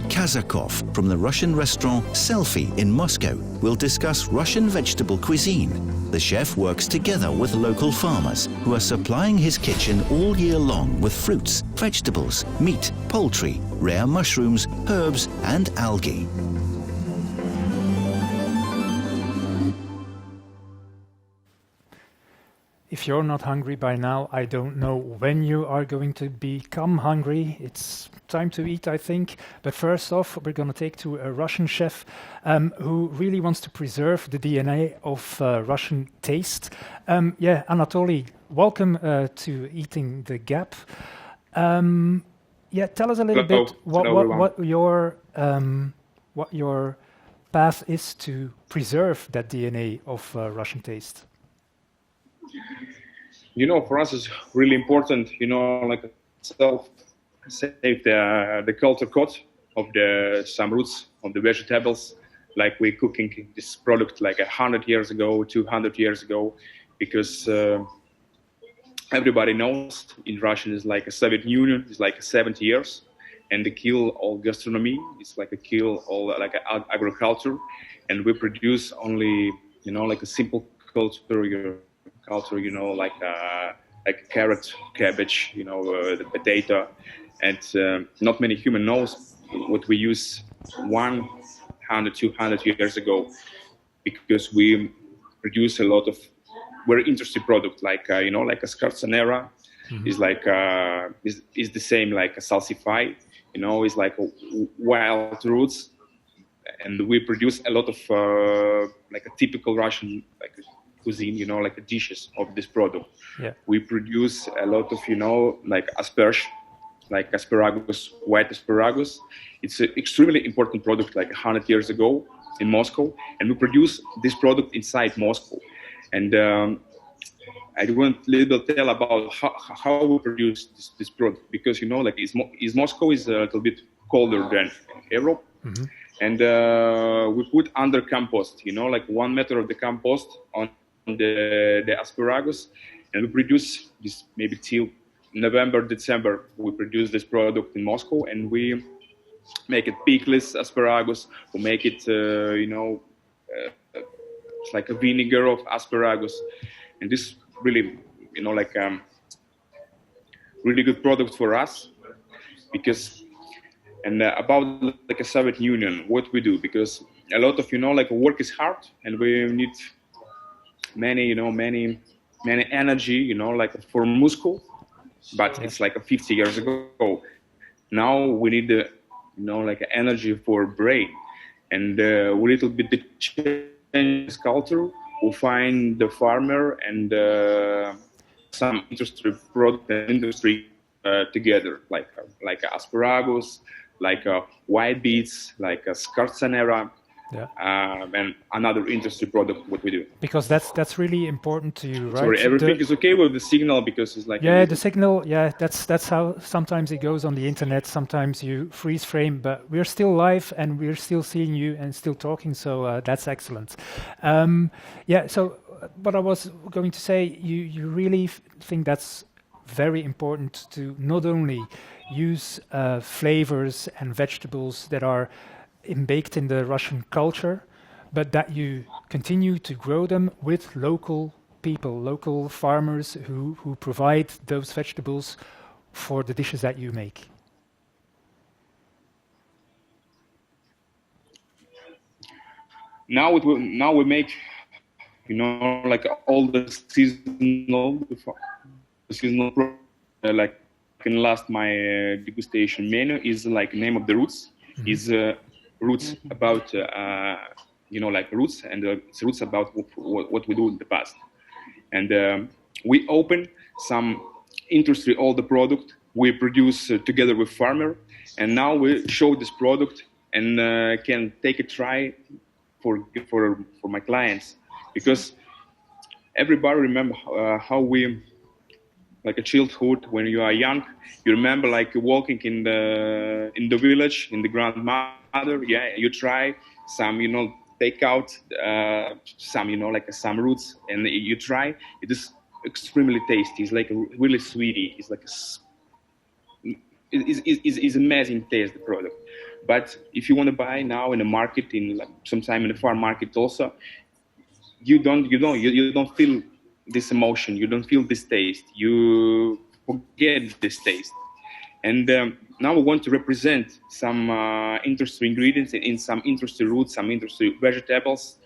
Kazakov from the Russian restaurant Selfie in Moscow will discuss Russian vegetable cuisine. The chef works together with local farmers who are supplying his kitchen all year long with fruits, vegetables, meat, poultry, rare mushrooms, herbs and algae. If you're not hungry by now, I don't know when you are going to become hungry. It's time to eat, I think. But first off, we're going to take to a Russian chef who really wants to preserve the DNA of Russian taste. Anatoly, welcome to Eating the Gap. Tell us a little bit what your path is to preserve that DNA of Russian taste. For us it's really important, like save the culture code of some roots of the vegetables, like we're cooking this product like 100 years ago, 200 years ago, because everybody knows in Russian is like a Soviet Union is like 70 years, and they kill all gastronomy. It's like a kill all like agriculture, and we produce only like a simple culture, like carrot, cabbage, the potato, and not many human knows what we use 100, 200 years ago, because we produce a lot of very interesting product, like like a scarzonera, is like is the same like a salsify, is like wild roots, and we produce a lot of like a typical Russian like cuisine, like dishes of this product. Yeah. We produce a lot of, like asperge, like asparagus, white asparagus. It's an extremely important product, like 100 years ago in Moscow, and we produce this product inside Moscow. And I want a little bit tell about how we produce this product, because like Moscow is a little bit colder than Europe. Mm-hmm. And we put under compost, like 1 meter of the compost on the asparagus, and we produce this maybe till November, December. We produce this product in Moscow, and we make it pickless asparagus. We make it, it's like a vinegar of asparagus, and this really, like really good product for us, because. And about like a Soviet Union, what we do, because a lot of like work is hard, and we need many energy, like for Moscow, but it's like 50 years ago. Now we need like energy for brain, and we little bit the change culture. We find the farmer and some industry product and industry together, like asparagus, like white beets, like a scarzonera, and another industry product. What we do, because that's really important to you, right? Sorry, everything is okay with the signal, because it's like the signal. Yeah, that's how sometimes it goes on the internet. Sometimes you freeze frame, but we're still live and we're still seeing you and still talking. So that's excellent. So what I was going to say, you really think that's very important to not only use flavors and vegetables that are baked in the Russian culture, but that you continue to grow them with local people, local farmers who provide those vegetables for the dishes that you make. Now we make, like all the seasonal like in last my degustation menu is like name of the roots, is roots about like roots, and it's roots about what we do in the past. And we open some industry, all the product we produce together with farmer, and now we show this product and can take a try for my clients, because everybody remember how we, like a childhood, when you are young, you remember like walking in the village, in the grandmother, you try some, take out some, like some roots, and you try. It is extremely tasty. It's like really sweetie. It's like it's amazing taste, the product. But if you want to buy now in the market, in like sometime in the farm market also, you don't feel this emotion, you don't feel this taste, you forget this taste. And now we want to represent some interesting ingredients in some interesting roots, some interesting vegetables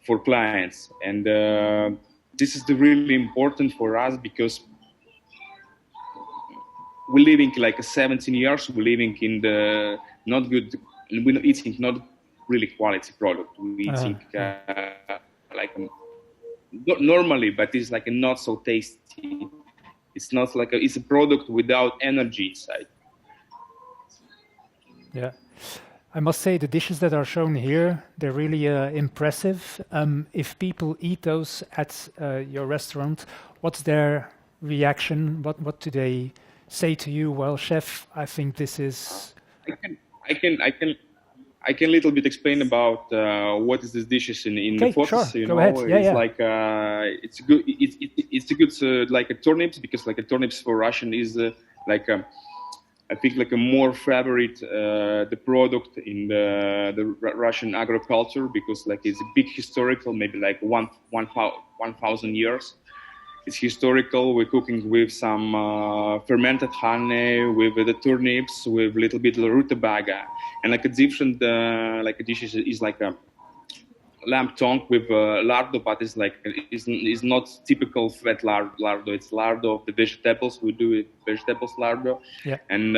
for clients. And this is the really important for us, because we're living like 17 years, we're living in the not good, we're eating not really quality product. We're eating like normally, but it's like not so tasty. It's not like it's a product without energy inside. Yeah. I must say the dishes that are shown here, they're really impressive. If people eat those at your restaurant, what's their reaction? What do they say to you? Well, chef, I think this is... I can a little bit explain about what is this dishes in okay, the photos. Sure. Go ahead. It's like it's good. It's a good like a turnips, because like a turnips for Russian is like I think like a more favorite the product in the Russian agriculture, because like it's a big historical, maybe like 1,000 years. It's historical. We're cooking with some fermented honey, with the turnips, with a little bit of rutabaga, and like a different like a dish is like a lamb tongue with lardo, but it's like is not typical fat lardo. It's lardo of the vegetables. We do it vegetables lardo, and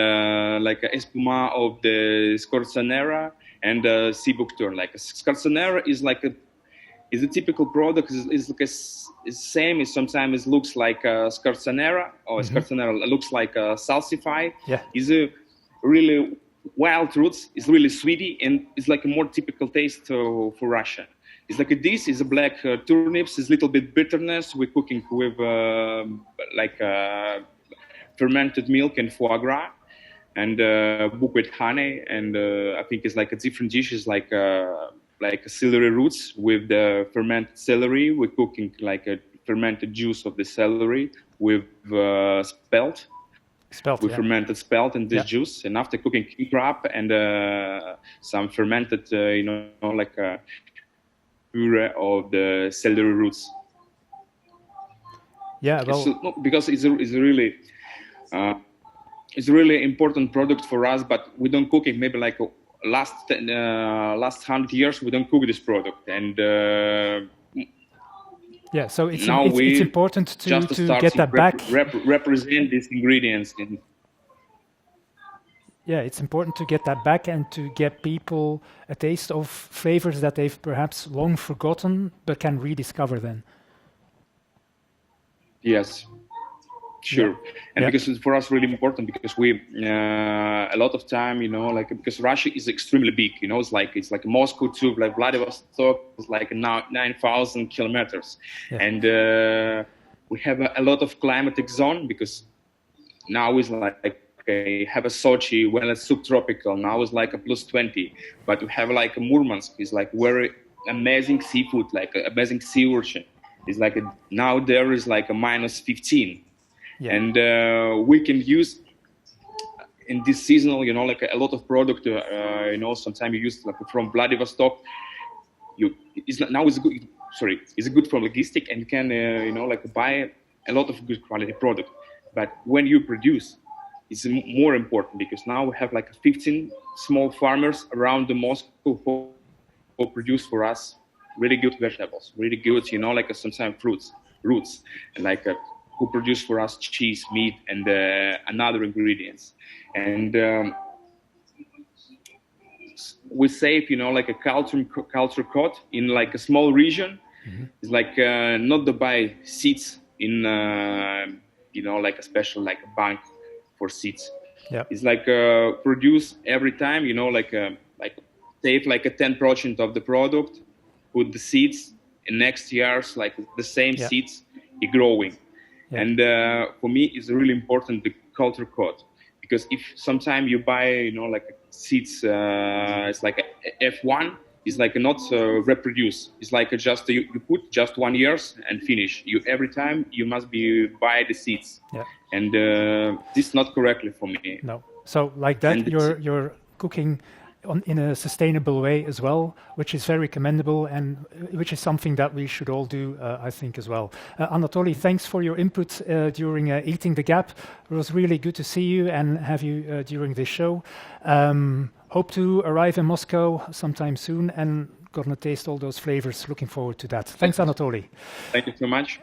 like a espuma of the scorzonera and sibuktur. Like a scorzonera is like is a typical product. Is like is same. It sometimes looks like a scorzonera, or scorzonera looks like a salsify. Is a really wild roots. It's really sweety, and it's like a more typical taste for Russia. It's like this is a black turnips. It's a little bit bitterness. We're cooking with like fermented milk and foie gras, and buckwheat honey. And I think it's like a different dishes like celery roots with the fermented celery. We're cooking like a fermented juice of the celery with spelt. We fermented spelt in this juice, and after cooking king crab and some fermented, like a puree of the celery roots. Yeah, well, because it's a really important product for us, but we don't cook it. Maybe like last 100 years, we don't cook this product, and so it's important to get that back. Represent these ingredients. It's important to get that back and to get people a taste of flavors that they've perhaps long forgotten, but can rediscover then. Yes, sure. And because it's for us really important, because we a lot of time, because Russia is extremely big, it's like Moscow to like Vladivostok is like now 9,000 kilometers, and we have a lot of climatic zone, because now is like have a Sochi when it's subtropical. Now it's like a +20, but we have like a Murmansk is like very amazing seafood, like amazing sea urchin. It's like now there is like a -15. And we can use in this seasonal, like a lot of product. Sometimes you use like from Vladivostok. It's good. Sorry, it's good from logistic, and you can like buy a lot of good quality product. But when you produce, it's more important, because now we have like 15 small farmers around the Moscow who produce for us really good vegetables, really good, like sometimes roots, and like who produce for us cheese, meat, and another ingredients. And we save, like a culture code in like a small region. It's like not to buy seeds in, like a special like a bank for seeds. It's like produce every time, like save like a 10% of the product, put the seeds, and next year's like the same seeds are growing. And for me, it's really important, the culture code, because if sometime you buy, like seeds, it's like a F1, it's like not reproduce. It's like just you put just 1 year and finish. Every time you must buy the seeds, and this is not correctly for me. No, so like that, you're cooking in a sustainable way as well, which is very commendable and which is something that we should all do, I think, as well. Anatoly, thanks for your input during Eating the Gap. It was really good to see you and have you during this show. Hope to arrive in Moscow sometime soon and gonna taste all those flavors. Looking forward to that. Thanks, Anatoly. Thank you so much.